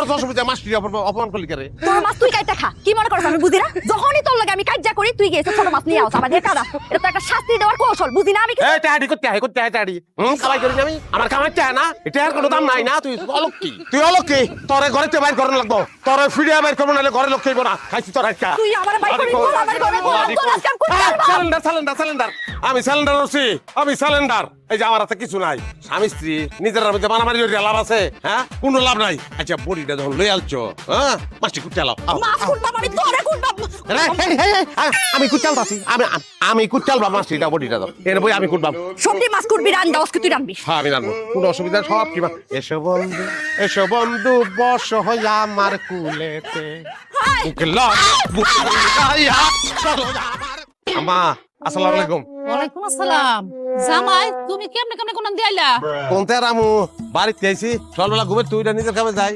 তোর অসুবিধা মাছটি অপমান করলি করে তোর মাছ তুই কাইটা খা কি মনে করছ আমি বুঝি না যখনই তোর লাগে আমি কাজ্জা করি তুই গেছিস ছোট মাছ নিয়ে আস আমার দিয়ে কাদা এটা তো একটা শাস্তি দেওয়ার কৌশল বুঝি না আমি এই টাড়ি করতে টাড়ি খালাই করি আমি আমার খামার চা না এটা আর কোনো দাম নাই না তুই অলক্ষী তোরে ঘরেতে বাইর করন লাগবো তোরে ফিরিয়া বাইর করবো নাহলে ঘরে লক্ষ্য না খাইছি তোর একটা তুই আমার বাইক করে তোর আমার ঘরে তোর আজকাল কোন সিলিন্ডার আমি সিলিন্ডার আছি আমি সিলিন্ডার এই যে আমার হাতে কিছু নাই স্বামী স্ত্রী নিজের মধ্যে মারামারি করে লাভ আছে হ্যাঁ কোনো লাভ নাই আচ্ছা বড়িটা যখন লই আলছো হ্যাঁ মাছটি কুটতে লাও মাছ কুটবা আমি তোরে কুটবা আমি কুটচাল পাচ্ছি আমি কুটচাল বা মাছটিটা বড়িটা দাও এর বই আমি কুটবাম সবজি মাছ কুটবি রান্না ওকে তুই রান্নবি হ্যাঁ আমি রান্না কোনো অসুবিধা সব কি এসো বন্ধু বস হইয়া আমার কুলেতে আম্মা আসসালামু আলাইকুম ওয়ালাইকুম আসসালাম জামাই তুমি কেমনে কেমনে কোন দিয়াইলা কোনতে রামু বাড়িতে আইছি সকালবেলা ঘুমে তুই নিজের কামে যাই